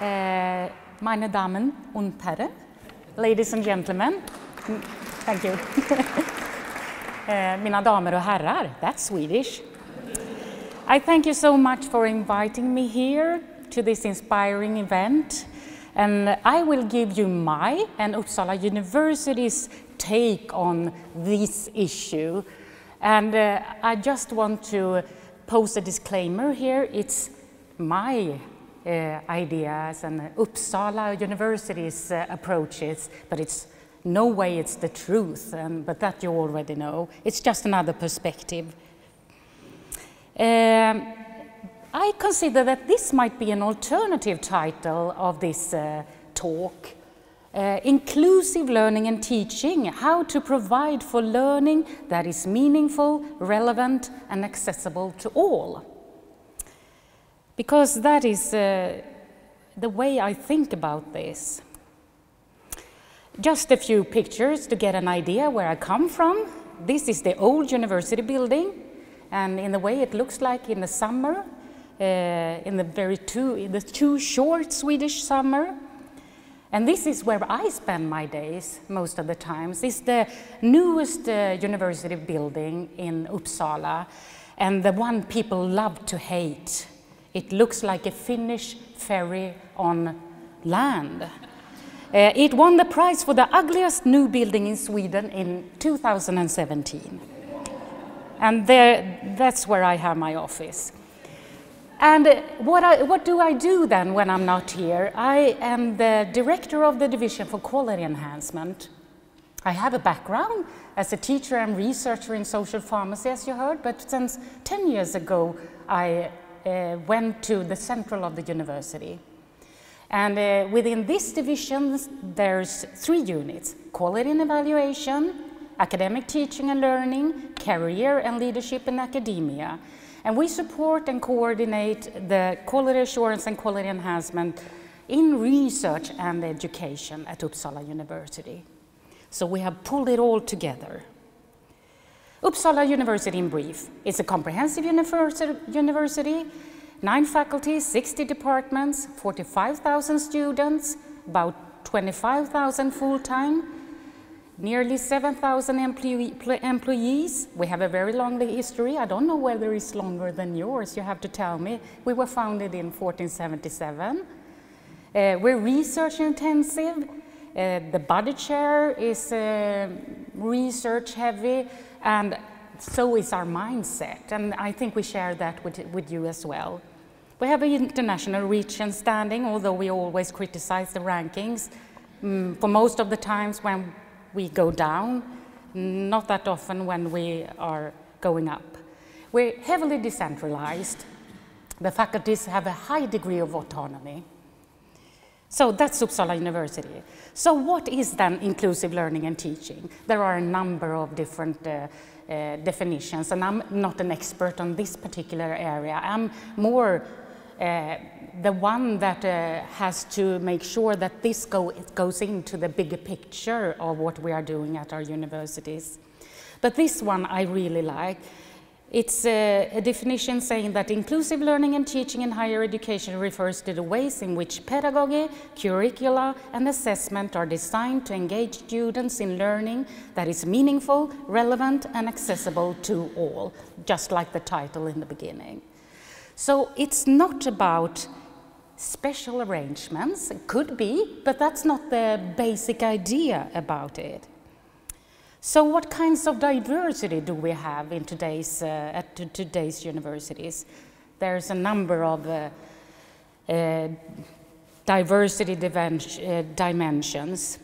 Meine Damen und Herren, ladies and gentlemen, thank you. Mina damer och herrar, that's Swedish. I thank you so much for inviting me here to this inspiring event. And I will give you my and Uppsala University's take on this issue. And I just want to post a disclaimer here. It's my ideas and Uppsala University's approaches, but it's no way it's the truth, but that you already know. It's just another perspective. I consider that this might be an alternative title of this talk. Inclusive learning and teaching, how to provide for learning that is meaningful, relevant and accessible to all. Because that is the way I think about this. Just a few pictures to get an idea where I come from. This is the old university building, and in the way it looks like in the summer, in the too short Swedish summer. And this is where I spend my days most of the times. It's the newest university building in Uppsala, and the one people love to hate. It looks like a Finnish ferry on land. It won the prize for the ugliest new building in Sweden in 2017. And that's where I have my office. And what do I do then when I'm not here? I am the director of the Division for Quality Enhancement. I have a background as a teacher and researcher in social pharmacy, as you heard, but since 10 years ago, I went to the central of the university. And within this division, there's 3 units: Quality and Evaluation, Academic Teaching and Learning, Career and Leadership in Academia. And we support and coordinate the quality assurance and quality enhancement in research and education at Uppsala University. So we have pulled it all together. Uppsala University in brief, it's a comprehensive university, 9 faculties, 60 departments, 45,000 students, about 25,000 full-time, nearly 7,000 employees. We have a very long history. I don't know whether it's longer than yours, you have to tell me. We were founded in 1477. We're research intensive. The budget share is research heavy, and so is our mindset. And I think we share that with you as well. We have an international reach and standing, although we always criticize the rankings. For most of the times when we go down, not that often when we are going up. We're heavily decentralized. The faculties have a high degree of autonomy. So that's Uppsala University. So what is then inclusive learning and teaching? There are a number of different definitions, and I'm not an expert on this particular area. I'm more the one that has to make sure that this goes into the bigger picture of what we are doing at our universities. But this one I really like. It's a definition saying that inclusive learning and teaching in higher education refers to the ways in which pedagogy, curricula, and assessment are designed to engage students in learning that is meaningful, relevant, and accessible to all, just like the title in the beginning. So it's not about special arrangements. It could be, but that's not the basic idea about it. So what kinds of diversity do we have in at today's universities? There's a number of diversity dimensions.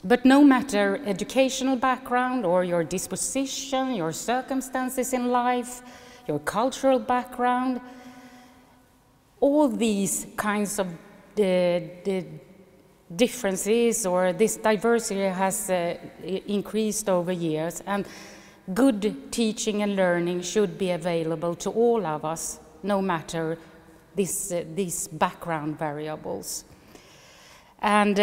But no matter educational background or your disposition, your circumstances in life, your cultural background, all these kinds of differences or this diversity has increased over years, and good teaching and learning should be available to all of us, no matter these background variables. And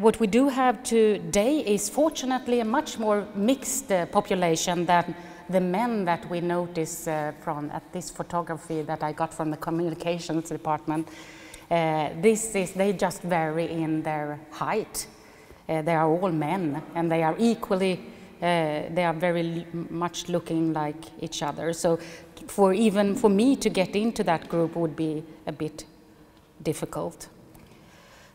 what we do have today is fortunately a much more mixed population than the men that we notice at this photography that I got from the communications department. They just vary in their height. They are all men, and they are equally, they are very much looking like each other. So even for me to get into that group would be a bit difficult.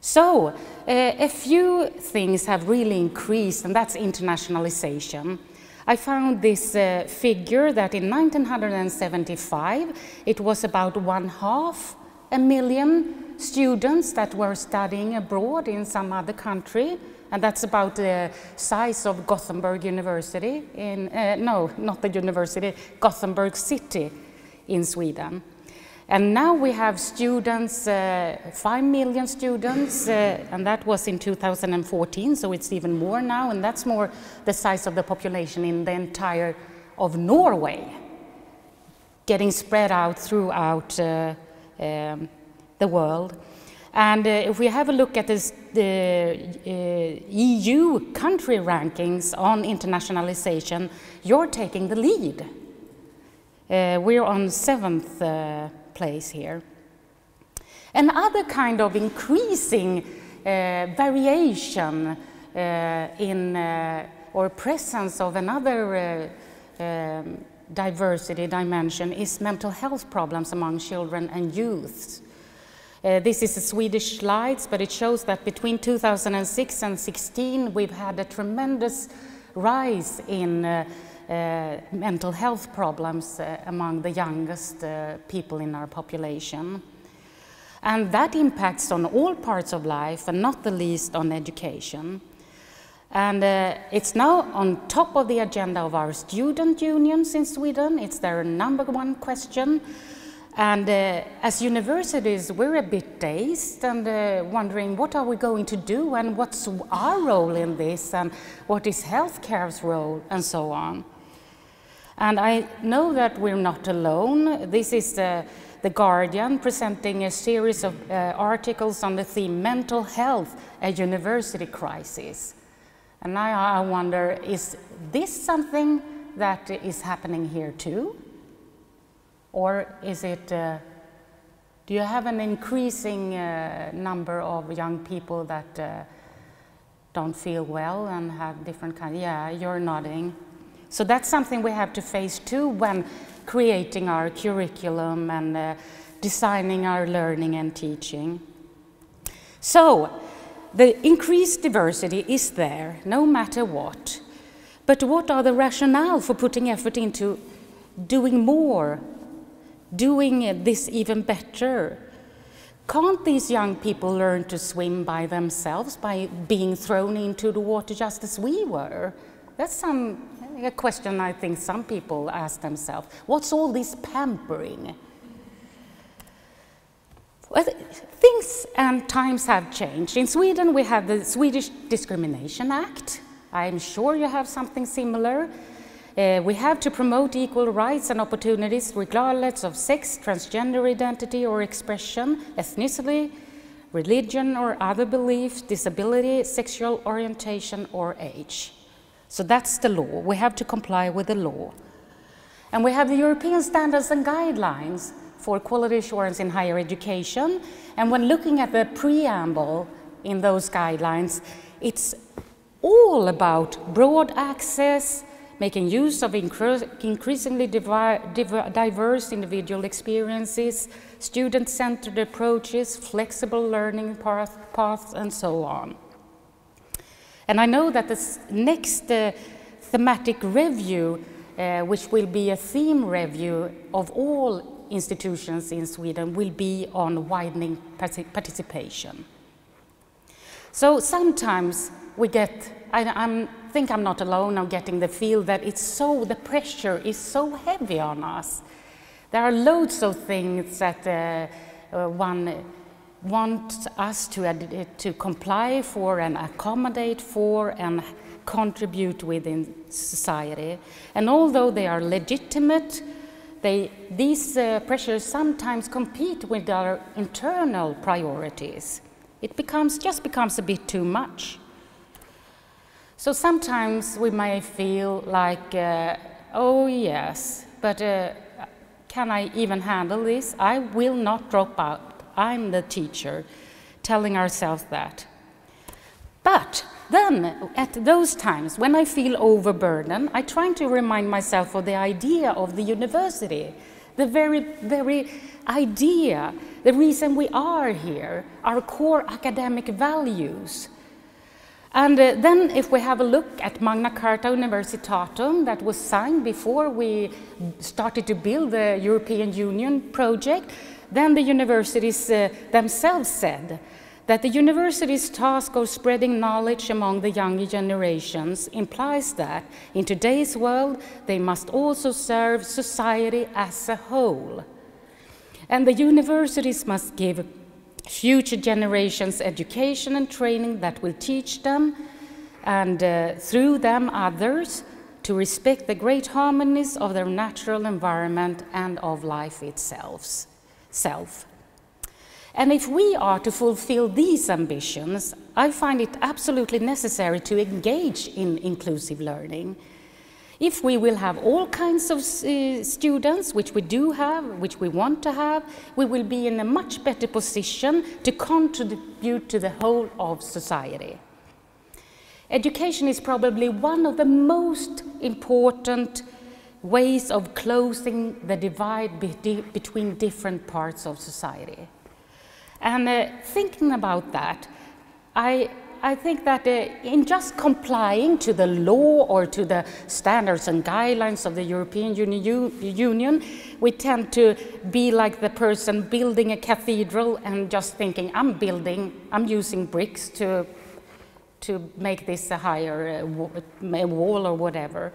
So a few things have really increased, and that's internationalization. I found this figure that in 1975, it was about 500,000 students that were studying abroad in some other country. And that's about the size of Gothenburg University in, no, not the university, Gothenburg city in Sweden. And now we have students, 5 million students, and that was in 2014, so it's even more now, and that's more the size of the population in the entire of Norway, getting spread out throughout the world. And if we have a look at this, the EU country rankings on internationalization, you're taking the lead. We're on 7th place here. Another kind of increasing variation in or presence of another diversity dimension is mental health problems among children and youths. This is a Swedish slides, but it shows that between 2006 and 2016 we've had a tremendous rise in mental health problems among the youngest people in our population. And that impacts on all parts of life, and not the least on education. And it's now on top of the agenda of our student unions in Sweden. It's their #1 question. And as universities, we're a bit dazed and wondering what are we going to do, and what's our role in this, and what is healthcare's role, and so on. And I know that we're not alone. This is The Guardian presenting a series of articles on the theme mental health, a university crisis. And I wonder, is this something that is happening here too? Or is it, do you have an increasing number of young people that don't feel well and have different kinds? Yeah, you're nodding. So that's something we have to face too when creating our curriculum and designing our learning and teaching. So the increased diversity is there, no matter what. But what are the rationale for putting effort into doing more, doing this even better? Can't these young people learn to swim by themselves by being thrown into the water just as we were? That's a question I think some people ask themselves. What's all this pampering? Well, things and times have changed. In Sweden we have the Swedish Discrimination Act. I'm sure you have something similar. We have to promote equal rights and opportunities regardless of sex, transgender identity or expression, ethnicity, religion or other belief, disability, sexual orientation or age. So that's the law. We have to comply with the law. And we have the European standards and guidelines for quality assurance in higher education. And when looking at the preamble in those guidelines, it's all about broad access, making use of increasingly diverse individual experiences, student-centered approaches, flexible learning paths, and so on. And I know that this next thematic review, which will be a theme review of all institutions in Sweden, will be on widening participation. So sometimes we get, I think I'm not alone of getting the feel that the pressure is so heavy on us. There are loads of things that one wants us to comply for and accommodate for and contribute within society. And although they are legitimate, these pressures sometimes compete with our internal priorities. It just becomes a bit too much. So sometimes we may feel like, oh yes, but can I even handle this? I will not drop out I'm the teacher, telling ourselves that. But then, at those times, when I feel overburdened, I try to remind myself of the idea of the university, the very idea, the reason we are here, our core academic values. And then if we have a look at Magna Carta Universitatum that was signed before we started to build the European Union project, then the universities themselves said that the university's task of spreading knowledge among the younger generations implies that in today's world they must also serve society as a whole. And the universities must give future generations education and training that will teach them, and through them others, to respect the great harmonies of their natural environment and of life itself. And if we are to fulfill these ambitions, I find it absolutely necessary to engage in inclusive learning. If we will have all kinds of students, which we do have, which we want to have, we will be in a much better position to contribute to the whole of society. Education is probably one of the most important ways of closing the divide between different parts of society. And thinking about that, I think that in just complying to the law or to the standards and guidelines of the European Union, we tend to be like the person building a cathedral and just thinking, I'm using bricks to make this a higher wall or whatever.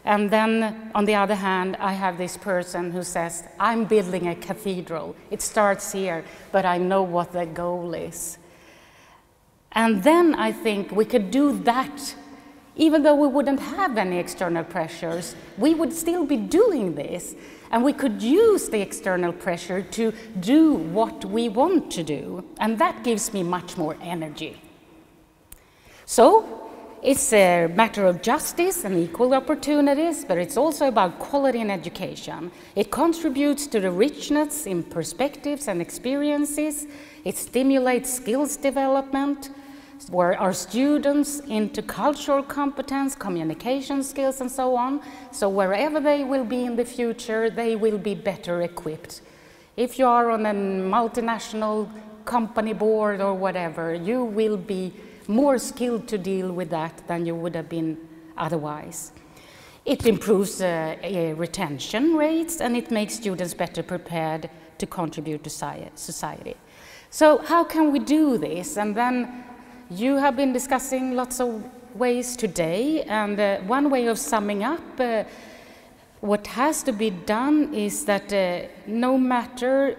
And then, on the other hand, I have this person who says, I'm building a cathedral. It starts here, but I know what the goal is. And then I think we could do that, even though we wouldn't have any external pressures, we would still be doing this. And we could use the external pressure to do what we want to do. And that gives me much more energy. So, it's a matter of justice and equal opportunities, but it's also about quality in education. It contributes to the richness in perspectives and experiences. It stimulates skills development, where our students into cultural competence, communication skills, and so on. So wherever they will be in the future, they will be better equipped. If you are on a multinational company board or whatever, you will be more skilled to deal with that than you would have been otherwise. It improves retention rates, and it makes students better prepared to contribute to society. So how can we do this? And then you have been discussing lots of ways today, and one way of summing up what has to be done is that no matter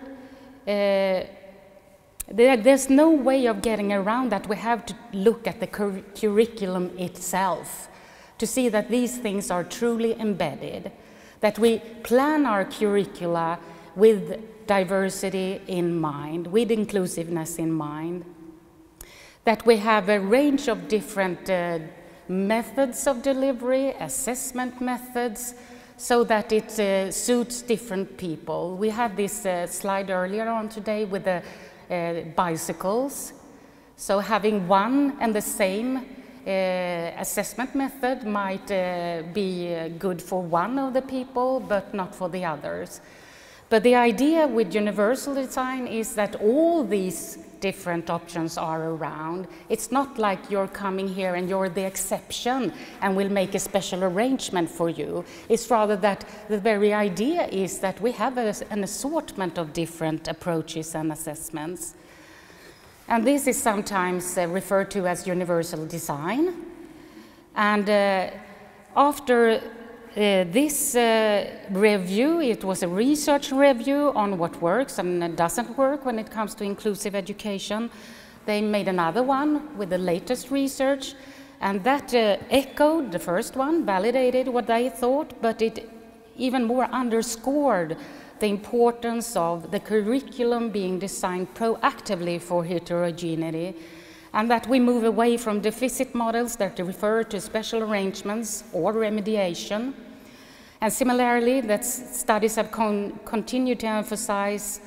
there's no way of getting around that. We have to look at the curriculum itself to see that these things are truly embedded, that we plan our curricula with diversity in mind, with inclusiveness in mind, that we have a range of different methods of delivery, assessment methods, so that it suits different people. We had this slide earlier on today with the bicycles. So having one and the same assessment method might be good for one of the people, but not for the others. But the idea with universal design is that all these different options are around. It's not like you're coming here and you're the exception and we'll make a special arrangement for you. It's rather that the very idea is that we have an assortment of different approaches and assessments. And this is sometimes referred to as universal design. And after this review, it was a research review on what works and doesn't work when it comes to inclusive education. They made another one with the latest research, and that echoed the first one, validated what they thought, but it even more underscored the importance of the curriculum being designed proactively for heterogeneity, and that we move away from deficit models that refer to special arrangements or remediation. And similarly, that studies have continued to emphasize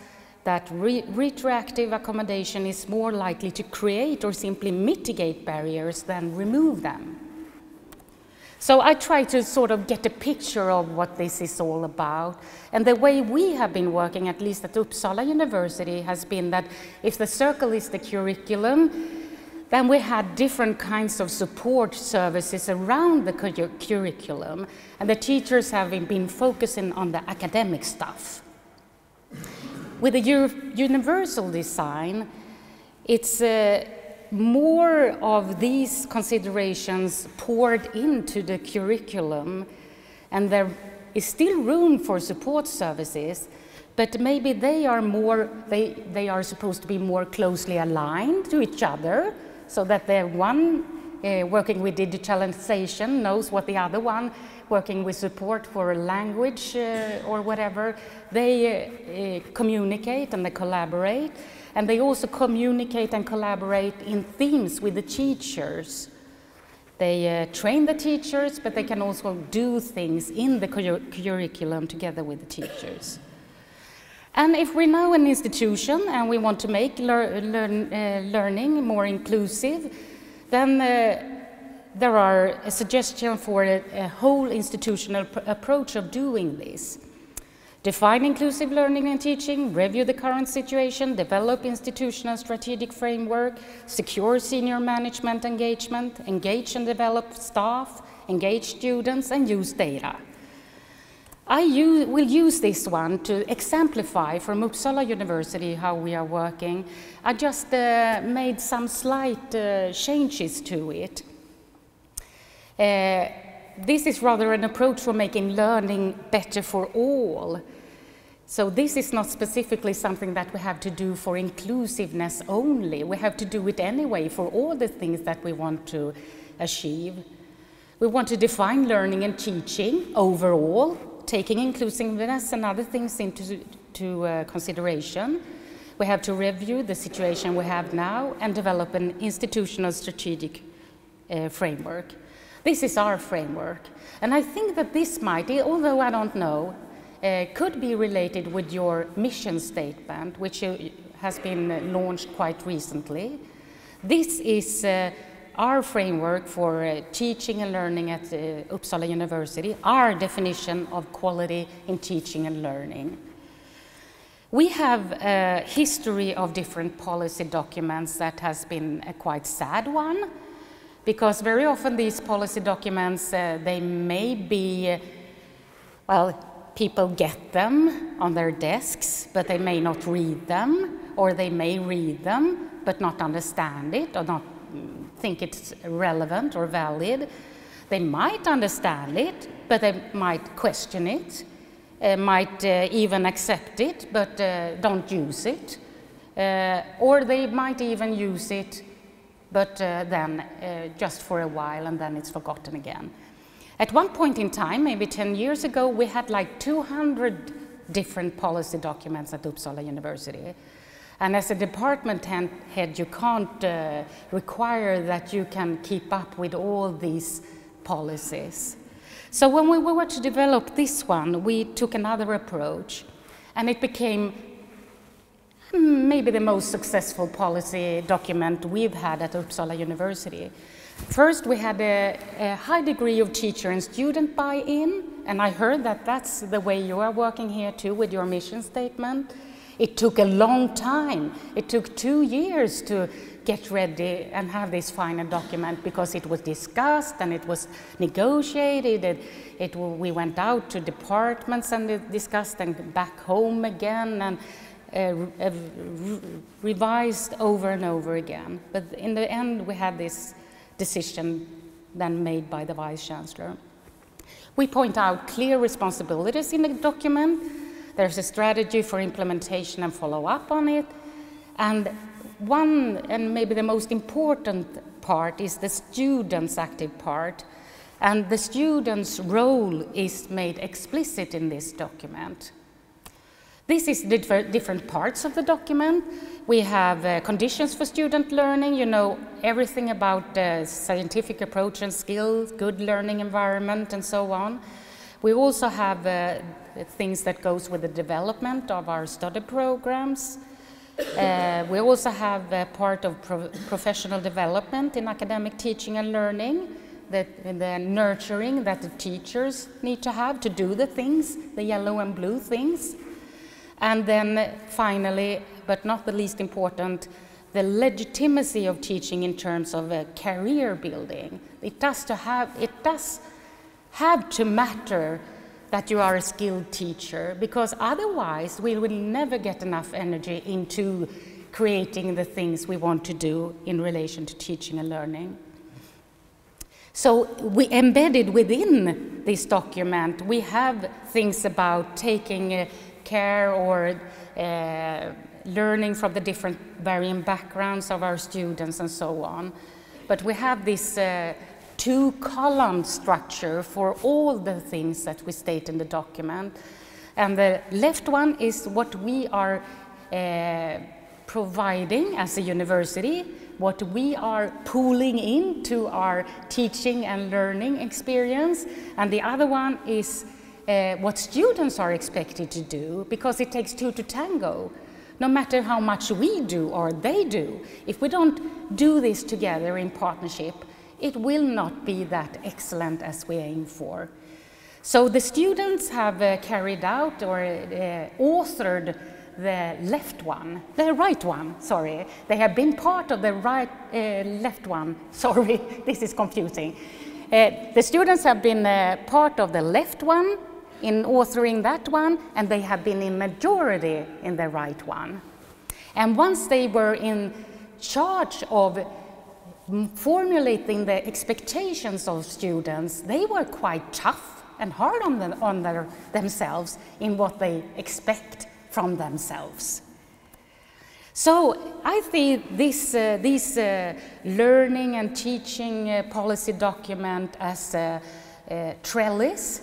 that retroactive accommodation is more likely to create or simply mitigate barriers than remove them. So I try to sort of get a picture of what this is all about. And the way we have been working, at least at Uppsala University, has been that if the circle is the curriculum, then we had different kinds of support services around the curriculum. And the teachers have been focusing on the academic stuff. With the universal design, it's more of these considerations poured into the curriculum, and there is still room for support services, but maybe they are supposed to be more closely aligned to each other, so that the one working with digitalization knows what the other one working with support for a language or whatever, they communicate and they collaborate. And they also communicate and collaborate in themes with the teachers. They train the teachers, but they can also do things in the curriculum together with the teachers. And if we're now an institution and we want to make learning more inclusive, then there are a suggestion for a whole institutional approach of doing this. Define inclusive learning and teaching, review the current situation, develop institutional strategic framework, secure senior management engagement, engage and develop staff, engage students, and use data. I will use this one to exemplify from Uppsala University how we are working. I just made some slight changes to it. This is rather an approach for making learning better for all. So this is not specifically something that we have to do for inclusiveness only. We have to do it anyway for all the things that we want to achieve. We want to define learning and teaching overall, taking inclusiveness and other things into consideration. We have to review the situation we have now and develop an institutional strategic framework. This is our framework. And I think that this might, although I don't know, could be related with your mission statement, which has been launched quite recently. This is our framework for teaching and learning at Uppsala University, our definition of quality in teaching and learning. We have a history of different policy documents that has been a quite sad one, because very often these policy documents, they may be, well, people get them on their desks, but they may not read them, or they may read them, but not understand it, or not think it's relevant or valid. They might understand it, but they might question it, might even accept it, but don't use it. Or they might even use it, but then just for a while, and then it's forgotten again. At one point in time, maybe 10 years ago, we had like 200 different policy documents at Uppsala University. And as a department head, you can't require that you can keep up with all these policies. So when we were to develop this one, we took another approach, and it became maybe the most successful policy document we've had at Uppsala University. First, we had a high degree of teacher and student buy-in, and I heard that that's the way you are working here too with your mission statement. It took a long time. It took 2 years to get ready and have this final document, because it was discussed and it was negotiated. We went out to departments and discussed, and back home again, and revised over and over again. But in the end, we had this decision then made by the Vice Chancellor. We point out clear responsibilities in the document. There's a strategy for implementation and follow up on it. And one, and maybe the most important part, is the students' active part. And the students' role is made explicit in this document. This is the different parts of the document. We have conditions for student learning, you know, everything about scientific approach and skills, good learning environment, and so on. We also have things that goes with the development of our study programs. We also have part of professional development in academic teaching and learning, the nurturing that the teachers need to have to do the things, the yellow and blue things. And then finally, but not the least important, the legitimacy of teaching in terms of career building. It does have to matter that you are a skilled teacher, because otherwise we will never get enough energy into creating the things we want to do in relation to teaching and learning. So we embedded within this document, we have things about taking care or learning from the different varying backgrounds of our students and so on. But we have this two-column structure for all the things that we state in the document. And the left one is what we are providing as a university, what we are pooling into our teaching and learning experience. And the other one is what students are expected to do, because it takes two to tango. No matter how much we do or they do, if we don't do this together in partnership, it will not be that excellent as we aim for. So the students have carried out or authored the right one, sorry. They have been part of the left one, sorry, this is confusing. The students have been part of the left one in authoring that one, and they have been in majority in the right one. And once they were in charge of formulating the expectations of students, they were quite tough and hard on themselves in what they expect from themselves. So I think this learning and teaching policy document as a trellis,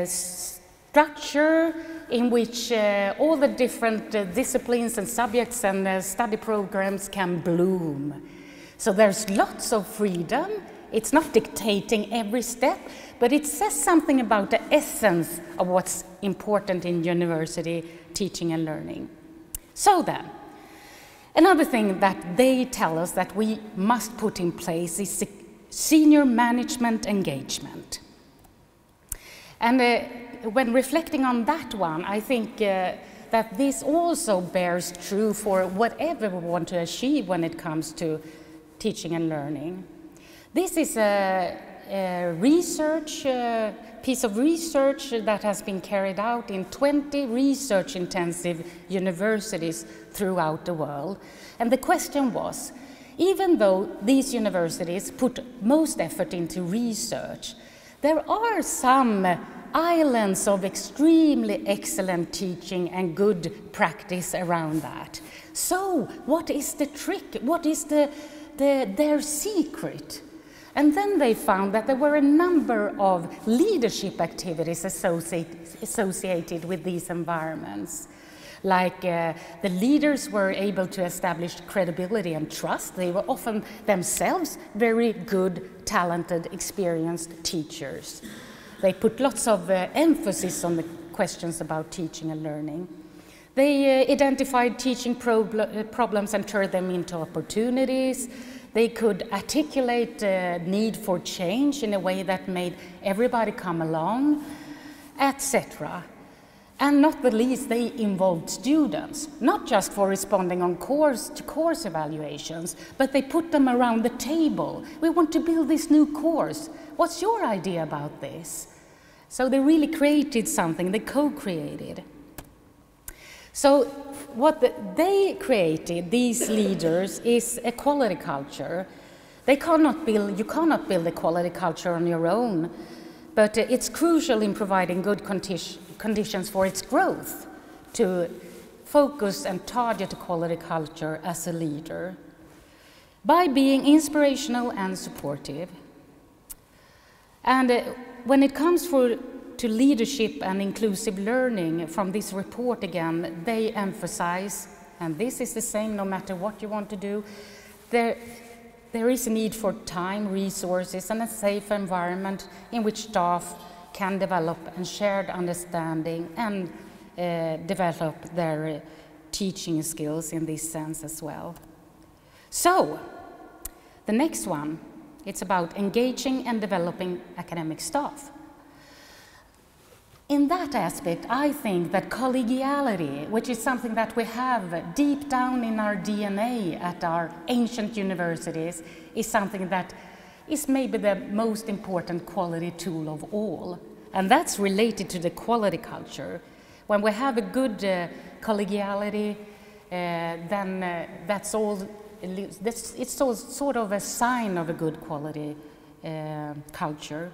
structure in which all the different disciplines and subjects and study programs can bloom. So there's lots of freedom. It's not dictating every step, but it says something about the essence of what's important in university teaching and learning. So then, another thing that they tell us that we must put in place is senior management engagement. And when reflecting on that one, I think that this also bears true for whatever we want to achieve when it comes to teaching and learning. This is a piece of research that has been carried out in 20 research-intensive universities throughout the world. And the question was, even though these universities put most effort into research, there are some islands of extremely excellent teaching and good practice around that. So what is the trick? What is their secret? And then they found that there were a number of leadership activities associated with these environments. Like the leaders were able to establish credibility and trust. They were often themselves very good, talented, experienced teachers. They put lots of emphasis on the questions about teaching and learning. They identified teaching problems and turned them into opportunities. They could articulate the need for change in a way that made everybody come along, etc. And not the least, they involved students, not just for responding on course evaluations, but they put them around the table. We want to build this new course. What's your idea about this? So they really created something, they co-created. So what they created, these leaders, is a quality culture. You cannot build a quality culture on your own, but it's crucial in providing good conditions for its growth to focus and target a quality culture as a leader by being inspirational and supportive. And when it comes to leadership and inclusive learning, from this report again, they emphasize, and this is the same no matter what you want to do, there is a need for time, resources, and a safe environment in which staff can develop a shared understanding and develop their teaching skills in this sense as well. So, the next one, it's about engaging and developing academic staff. In that aspect, I think that collegiality, which is something that we have deep down in our DNA at our ancient universities, is something that is maybe the most important quality tool of all. And that's related to the quality culture. When we have a good collegiality, then that's all, it's all sort of a sign of a good quality culture.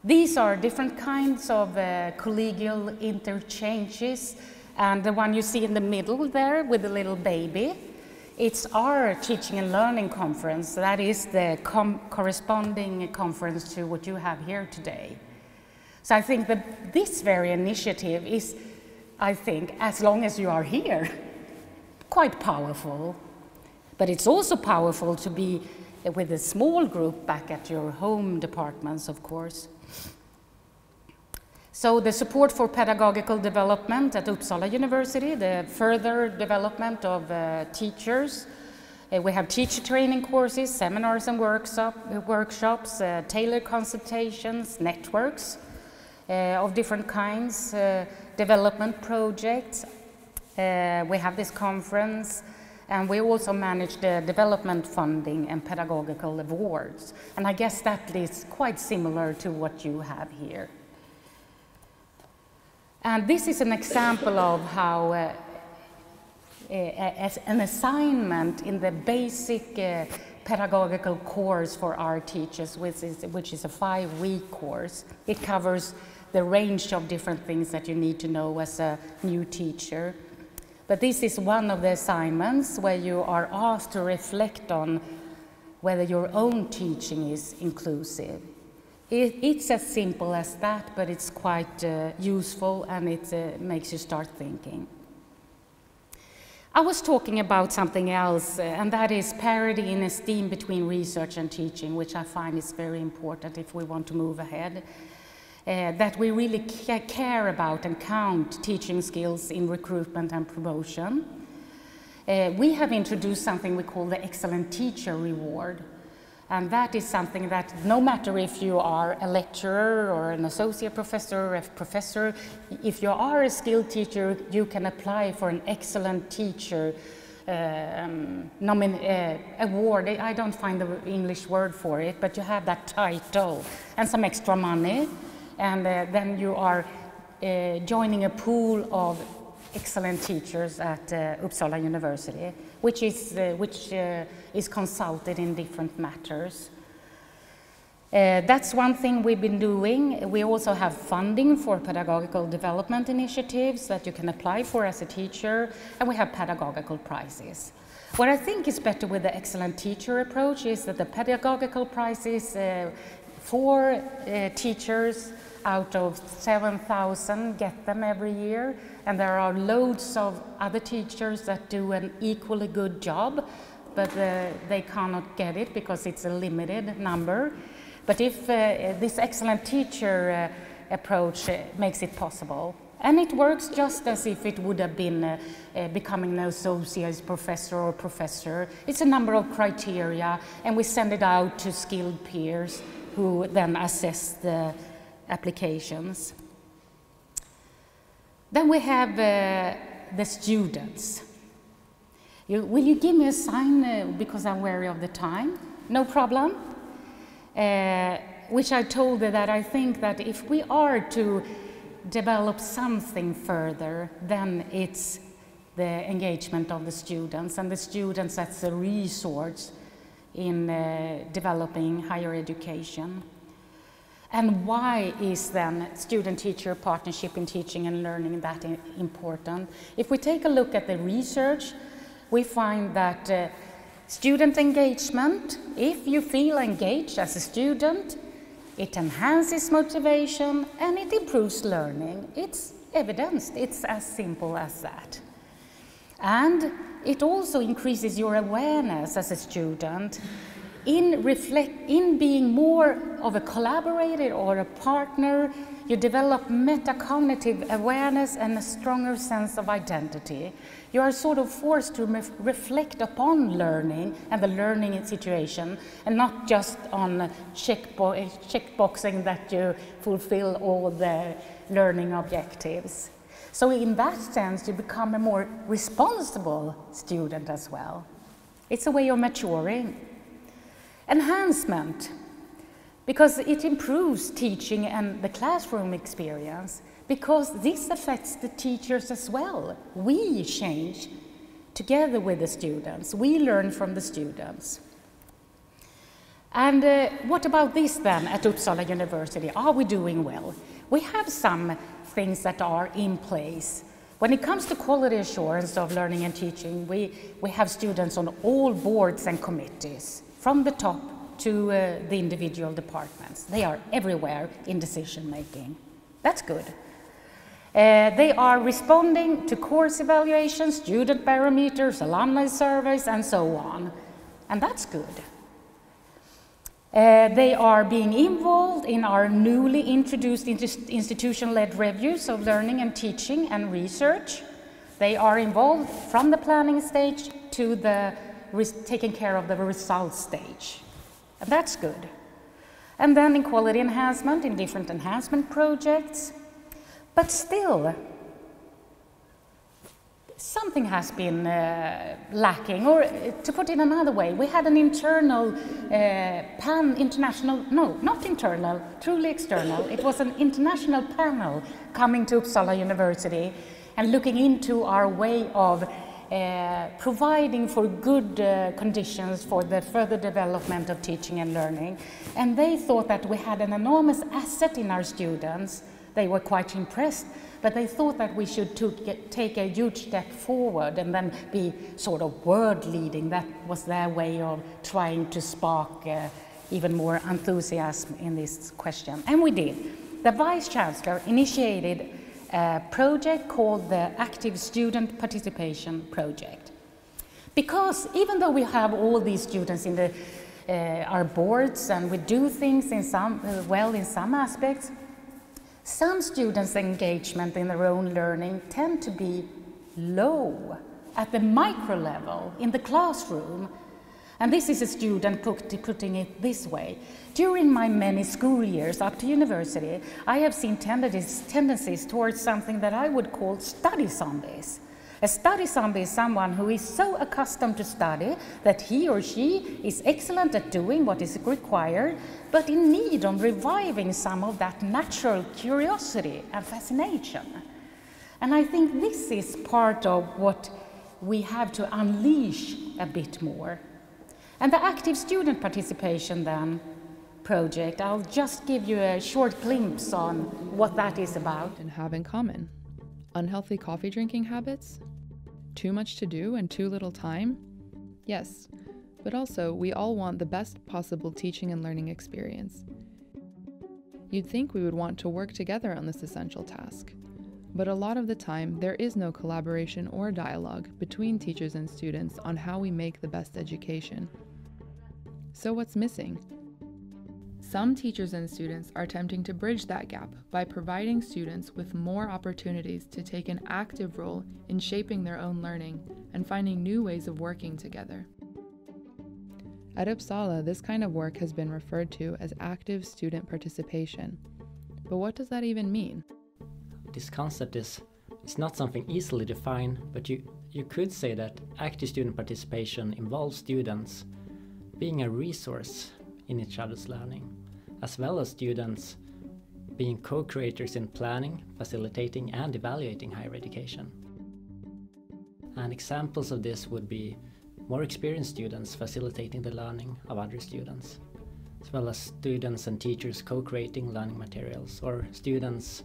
These are different kinds of collegial interchanges, and the one you see in the middle there with the little baby, it's our teaching and learning conference. That is the corresponding conference to what you have here today. So I think that this very initiative is, I think, as long as you are here, quite powerful. But it's also powerful to be with a small group back at your home departments, of course. So the support for pedagogical development at Uppsala University, the further development of teachers. We have teacher training courses, seminars and workshops, tailored consultations, networks of different kinds, development projects. We have this conference, and we also manage the development funding and pedagogical awards. And I guess that is quite similar to what you have here. And this is an example of how as an assignment in the basic pedagogical course for our teachers, which is a 5-week course. It covers the range of different things that you need to know as a new teacher. But this is one of the assignments where you are asked to reflect on whether your own teaching is inclusive. It's as simple as that, but it's quite useful, and it makes you start thinking. I was talking about something else, and that is parity in esteem between research and teaching, which I find is very important if we want to move ahead. That we really care about and count teaching skills in recruitment and promotion. We have introduced something we call the Excellent Teacher Reward. And that is something that no matter if you are a lecturer or an associate professor or a professor, if you are a skilled teacher, you can apply for an excellent teacher award. I don't find the English word for it, but you have that title and some extra money, and then you are joining a pool of excellent teachers at Uppsala University, which is consulted in different matters. That's one thing we've been doing. We also have funding for pedagogical development initiatives that you can apply for as a teacher, and we have pedagogical prizes. What I think is better with the excellent teacher approach is that the pedagogical prizes for teachers out of 7,000 get them every year, and there are loads of other teachers that do an equally good job, but they cannot get it because it's a limited number. But if this excellent teacher approach makes it possible, and it works just as if it would have been becoming an associate professor or professor. It's a number of criteria, and we send it out to skilled peers who then assess the applications. Then we have the students. Will you give me a sign because I'm wary of the time? No problem. Which I told her that I think that if we are to develop something further, then it's the engagement of the students, and the students as a resource in developing higher education. And why is then student-teacher partnership in teaching and learning that important? If we take a look at the research, we find that student engagement, if you feel engaged as a student, it enhances motivation and it improves learning. It's evidenced, it's as simple as that. And it also increases your awareness as a student in being more of a collaborator or a partner, you develop metacognitive awareness and a stronger sense of identity. You are sort of forced to reflect upon learning and the learning situation, and not just on checkboxing that you fulfill all the learning objectives. So in that sense, you become a more responsible student as well. It's a way of maturing. Enhancement, because it improves teaching and the classroom experience, because this affects the teachers as well. We change together with the students. We learn from the students. And what about this then at Uppsala University? Are we doing well? We have some things that are in place. When it comes to quality assurance of learning and teaching, we have students on all boards and committees, from the top to the individual departments. They are everywhere in decision making. That's good. They are responding to course evaluations, student barometers, alumni surveys, and so on. And that's good. They are being involved in our newly introduced institution-led reviews of learning and teaching and research. They are involved from the planning stage to the taking care of the results stage. And that's good. And then in quality enhancement, in different enhancement projects. But still, something has been lacking, or to put it another way, we had an internal truly external. It was an international panel coming to Uppsala University and looking into our way of providing for good conditions for the further development of teaching and learning. And they thought that we had an enormous asset in our students. They were quite impressed, but they thought that we should take a huge step forward and then be sort of world leading. That was their way of trying to spark even more enthusiasm in this question. And we did. The Vice Chancellor initiated a project called the Active Student Participation Project. Because even though we have all these students in our boards and we do things in some aspects, some students' engagement in their own learning tend to be low at the micro level in the classroom. And this is a student putting it this way. During my many school years up to university, I have seen tendencies towards something that I would call study zombies. A study zombie is someone who is so accustomed to study that he or she is excellent at doing what is required, but in need of reviving some of that natural curiosity and fascination. And I think this is part of what we have to unleash a bit more. And the active student participation then project, I'll just give you a short glimpse on what that is about. And have in common. Unhealthy coffee drinking habits? Too much to do and too little time? Yes, but also we all want the best possible teaching and learning experience. You'd think we would want to work together on this essential task, but a lot of the time there is no collaboration or dialogue between teachers and students on how we make the best education. So what's missing? Some teachers and students are attempting to bridge that gap by providing students with more opportunities to take an active role in shaping their own learning and finding new ways of working together. At Uppsala, this kind of work has been referred to as active student participation. But what does that even mean? This concept is not something easily defined, but you could say that active student participation involves students being a resource in each other's learning, as well as students being co-creators in planning, facilitating and evaluating higher education. And examples of this would be more experienced students facilitating the learning of other students, as well as students and teachers co-creating learning materials, or students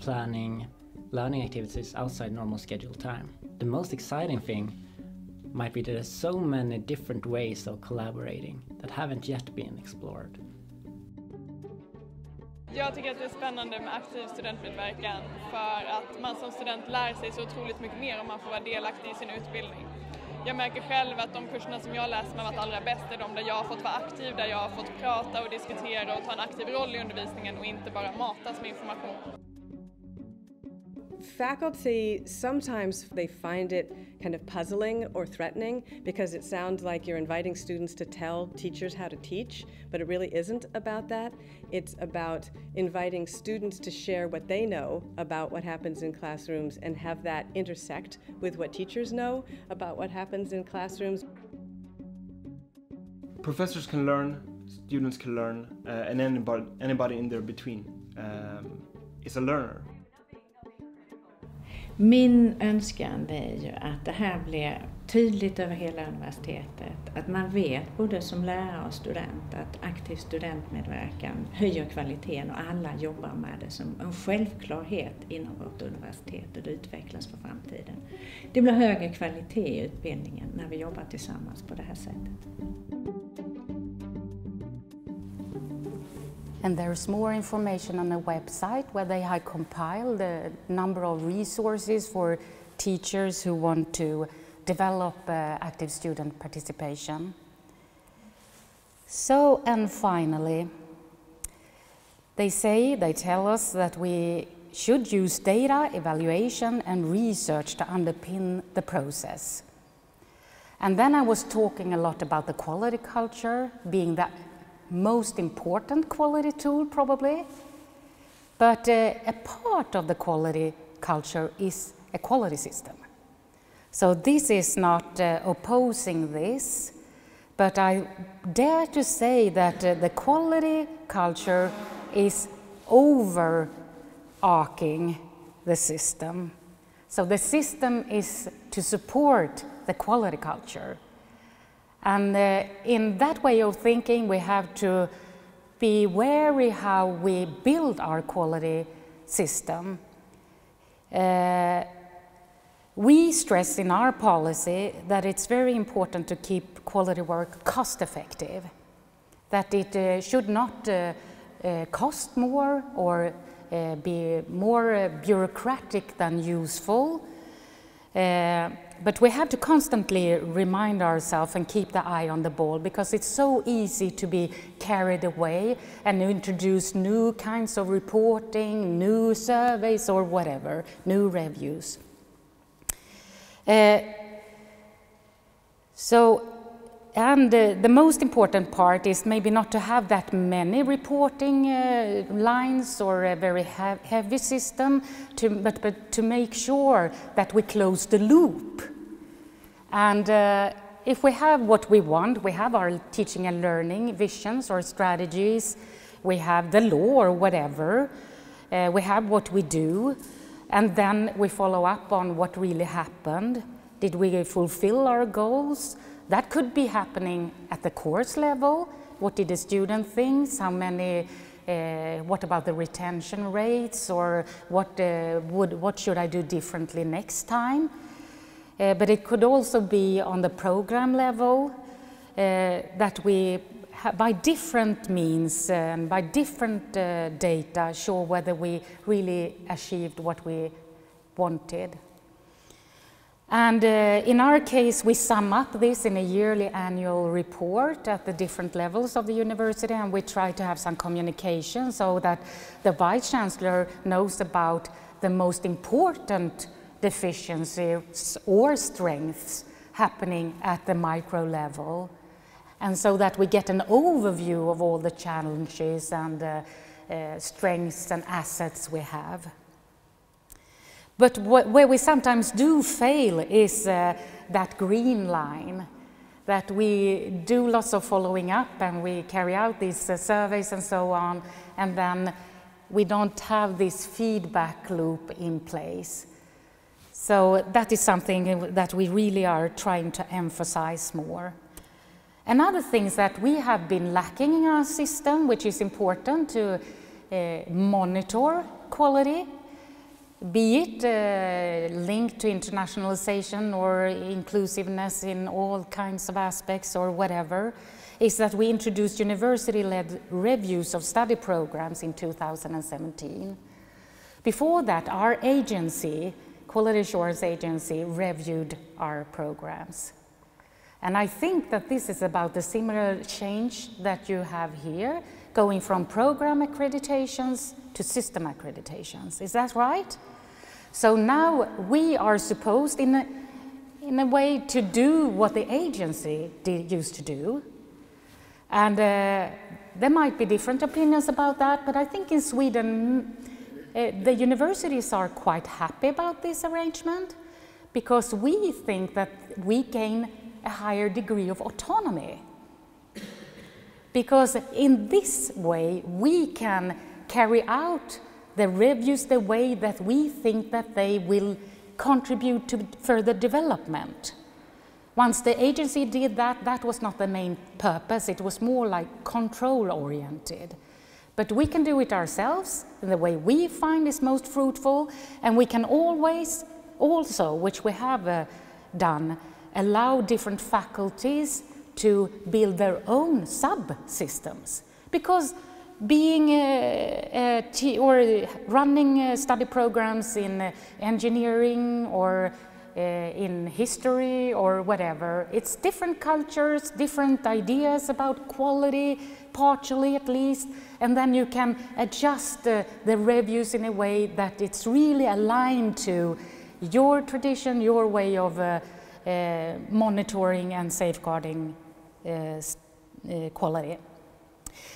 planning learning activities outside normal scheduled time. The most exciting thing might be that there's so many different ways of collaborating that haven't yet been explored. Jag tycker att det är spännande med aktiv studentmedverkan för att man som student lär sig så otroligt mycket mer om man får vara delaktig i sin utbildning. jag märker själv att de kurserna som jag läst som har varit allra bäst är de där jag har fått vara aktiv, där jag har fått prata och diskutera och ta en aktiv roll i undervisningen och inte bara matas med information. Faculty, sometimes they find it kind of puzzling or threatening because it sounds like you're inviting students to tell teachers how to teach, but it really isn't about that. It's about inviting students to share what they know about what happens in classrooms and have that intersect with what teachers know about what happens in classrooms. Professors can learn, students can learn, and anybody in there between is a learner. Min önskan är ju att det här blir tydligt över hela universitetet. Att man vet både som lärare och student att aktiv studentmedverkan höjer kvaliteten och alla jobbar med det som en självklarhet inom vårt universitet och det utvecklas för framtiden. Det blir högre kvalitet i utbildningen när vi jobbar tillsammans på det här sättet. And there's more information on the website where they have compiled a number of resources for teachers who want to develop active student participation. So, and finally, they tell us that we should use data, evaluation and research to underpin the process. And then I was talking a lot about the quality culture being the most important quality tool probably, but a part of the quality culture is a quality system. So this is not opposing this, but I dare to say that the quality culture is overarching the system. So the system is to support the quality culture. And in that way of thinking, we have to be wary how we build our quality system. We stress in our policy that it's very important to keep quality work cost effective, that it should not cost more or be more bureaucratic than useful. But we have to constantly remind ourselves and keep the eye on the ball, because it's so easy to be carried away and introduce new kinds of reporting, new surveys or whatever, new reviews. The most important part is maybe not to have that many reporting lines or a very heavy system, but to make sure that we close the loop. And if we have what we want, we have our teaching and learning visions or strategies, we have the law or whatever, we have what we do, and then we follow up on what really happened. Did we fulfill our goals? That could be happening at the course level. What did the student think? How many? What about the retention rates? Or what should I do differently next time? But it could also be on the program level that we, by different means and by different data, show whether we really achieved what we wanted. And in our case, we sum up this in a yearly annual report at the different levels of the university, and we try to have some communication so that the Vice Chancellor knows about the most important deficiencies or strengths happening at the micro level, and so that we get an overview of all the challenges and strengths and assets we have. But where we sometimes do fail is that green line, that we do lots of following up and we carry out these surveys and so on, and then we don't have this feedback loop in place. So that is something that we really are trying to emphasize more. Another thing is that we have been lacking in our system, which is important to monitor quality, be it linked to internationalization or inclusiveness in all kinds of aspects or whatever, is that we introduced university-led reviews of study programs in 2017. Before that, our agency, Quality Assurance Agency, reviewed our programs. And I think that this is about the similar change that you have here, going from program accreditations to system accreditations. Is that right? So now we are supposed in a way to do what the agency used to do. And there might be different opinions about that, but I think in Sweden the universities are quite happy about this arrangement, because we think that we gain a higher degree of autonomy. Because in this way we can carry out the reviews the way that we think that they will contribute to further development. Once the agency did that, that was not the main purpose, it was more like control-oriented. But we can do it ourselves in the way we find is most fruitful, and we can always also, which we have done, allow different faculties to build their own subsystems. Because being or running study programs in engineering or in history or whatever, it's different cultures, different ideas about quality, partially at least, and then you can adjust the reviews in a way that it's really aligned to your tradition, your way of monitoring and safeguarding quality.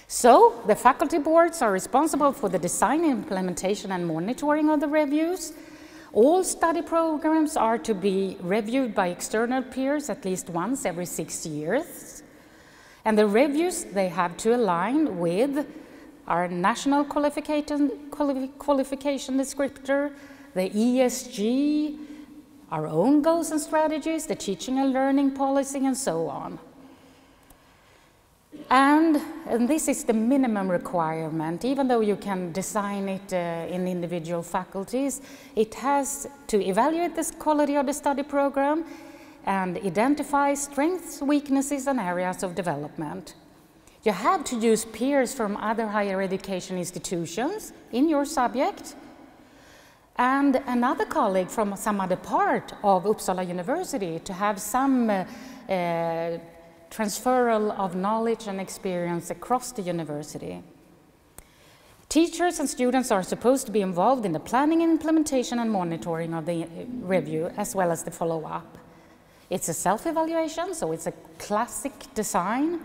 So the faculty boards are responsible for the design, implementation and monitoring of the reviews. All study programs are to be reviewed by external peers at least once every 6 years. And the reviews, they have to align with our national qualification descriptor, the ESG, our own goals and strategies, the teaching and learning policy, and so on. And this is the minimum requirement. Even though you can design it in individual faculties, it has to evaluate the quality of the study program and identify strengths, weaknesses, and areas of development. You have to use peers from other higher education institutions in your subject, and another colleague from some other part of Uppsala University to have some transferal of knowledge and experience across the university. Teachers and students are supposed to be involved in the planning, implementation and monitoring of the review, as well as the follow-up. It's a self-evaluation, so it's a classic design,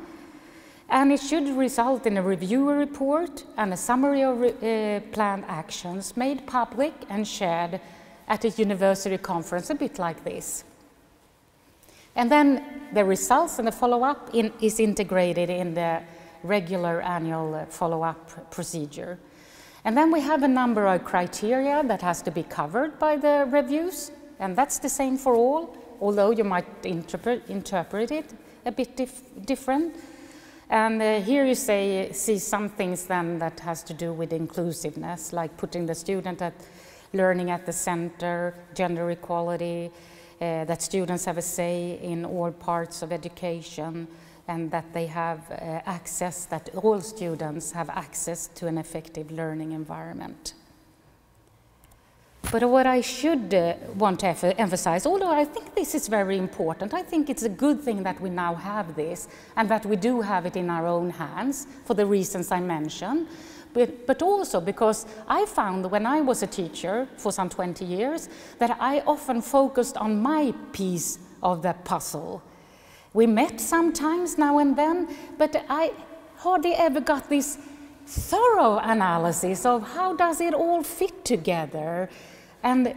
and it should result in a reviewer report and a summary of planned actions made public and shared at a university conference, a bit like this. And then the results and the follow-up is integrated in the regular annual follow-up procedure. And then we have a number of criteria that has to be covered by the reviews, and that's the same for all, although you might interpret it a bit different. And here you see some things then that has to do with inclusiveness, like putting the student learning at the center, gender equality, that students have a say in all parts of education, and that they have access, that all students have access to an effective learning environment. But what I should want to emphasize, although I think this is very important, I think it's a good thing that we now have this, and that we do have it in our own hands for the reasons I mentioned. But also because I found when I was a teacher for some 20 years that I often focused on my piece of the puzzle. We met sometimes now and then, but I hardly ever got this thorough analysis of how does it all fit together, and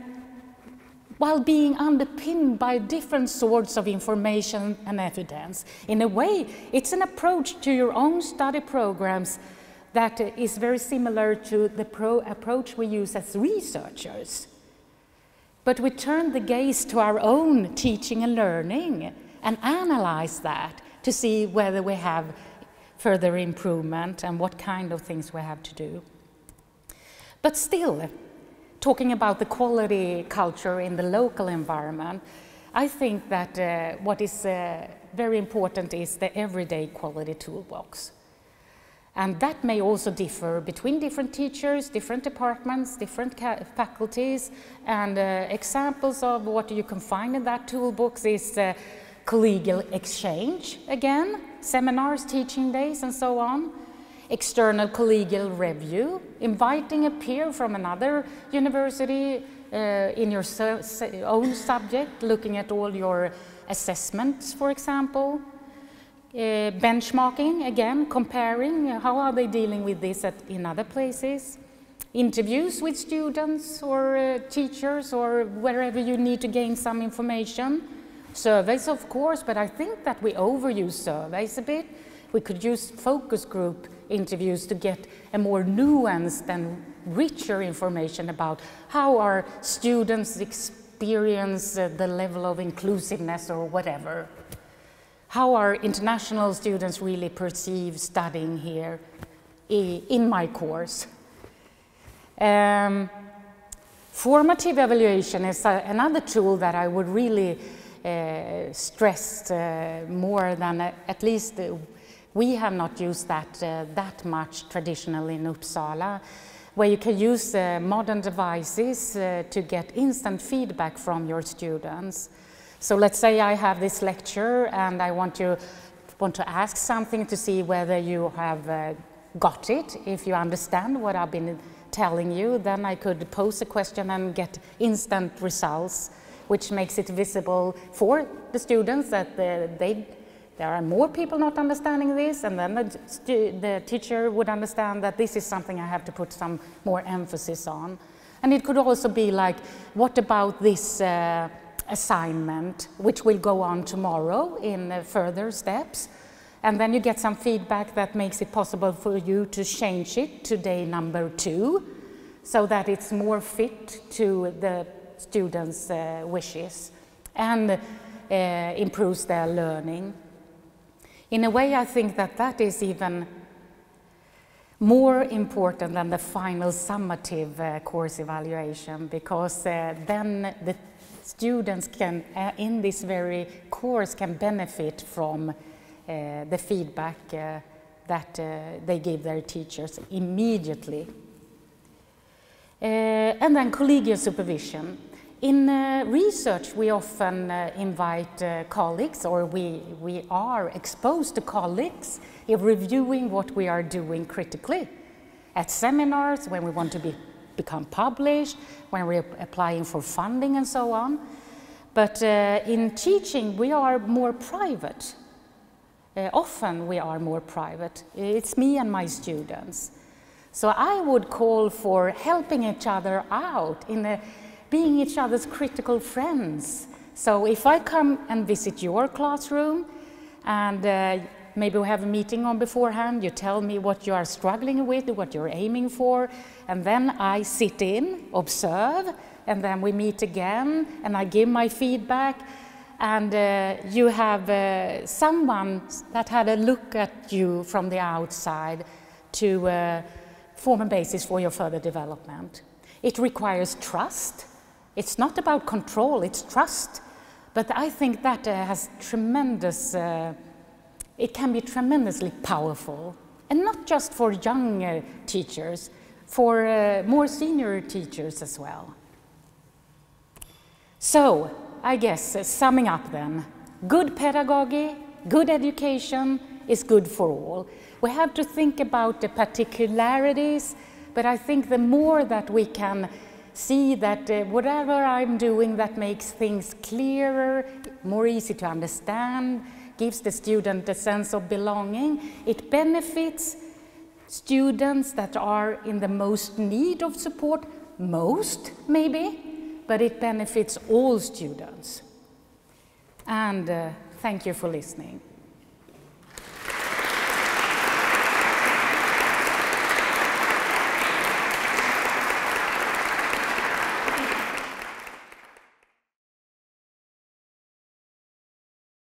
while being underpinned by different sorts of information and evidence. In a way, it's an approach to your own study programs that is very similar to the approach we use as researchers. But we turn the gaze to our own teaching and learning and analyze that to see whether we have further improvement and what kind of things we have to do. But still, talking about the quality culture in the local environment, I think that what is very important is the everyday quality toolbox. And that may also differ between different teachers, different departments, different faculties, and examples of what you can find in that toolbox is collegial exchange, again, seminars, teaching days, and so on. External collegial review, inviting a peer from another university in your own subject, looking at all your assessments, for example. Benchmarking, again, comparing how are they dealing with this in other places. Interviews with students or teachers or wherever you need to gain some information. Surveys, of course, but I think that we overuse surveys a bit. We could use focus group interviews to get a more nuanced and richer information about how our students experience the level of inclusiveness or whatever. How our international students really perceive studying here in my course. Formative evaluation is another tool that I would really stress more than at least we have not used that much traditionally in Uppsala, where you can use modern devices to get instant feedback from your students. So let's say I have this lecture and I want to ask something to see whether you have got it. If you understand what I've been telling you, then I could pose a question and get instant results, which makes it visible for the students that there are more people not understanding this, and then the teacher would understand that this is something I have to put some more emphasis on. And it could also be like, what about this assignment, which will go on tomorrow in further steps? And then you get some feedback that makes it possible for you to change it to day number 2, so that it's more fit to the students' wishes and improves their learning. In a way, I think that is even more important than the final summative course evaluation, because then the students can, in this very course, can benefit from the feedback that they give their teachers immediately. And then collegial supervision. In research, we often invite colleagues, or we are exposed to colleagues in reviewing what we are doing critically. At seminars, when we want to become published, when we're applying for funding and so on. But in teaching, we are more private. Often we are more private. It's me and my students. So I would call for helping each other out in being each other's critical friends. So if I come and visit your classroom and maybe we have a meeting on beforehand, you tell me what you are struggling with, what you're aiming for, and then I sit in, observe, and then we meet again and I give my feedback, and you have someone that had a look at you from the outside to form a basis for your further development. It requires trust. It's not about control, it's trust. But I think that has tremendous, it can be tremendously powerful. And not just for young teachers, for more senior teachers as well. So, I guess, summing up then, good pedagogy, good education is good for all. We have to think about the particularities, but I think the more that we can see that whatever I'm doing that makes things clearer, more easy to understand, gives the student a sense of belonging, it benefits students that are in the most need of support, most maybe, but it benefits all students. And thank you for listening.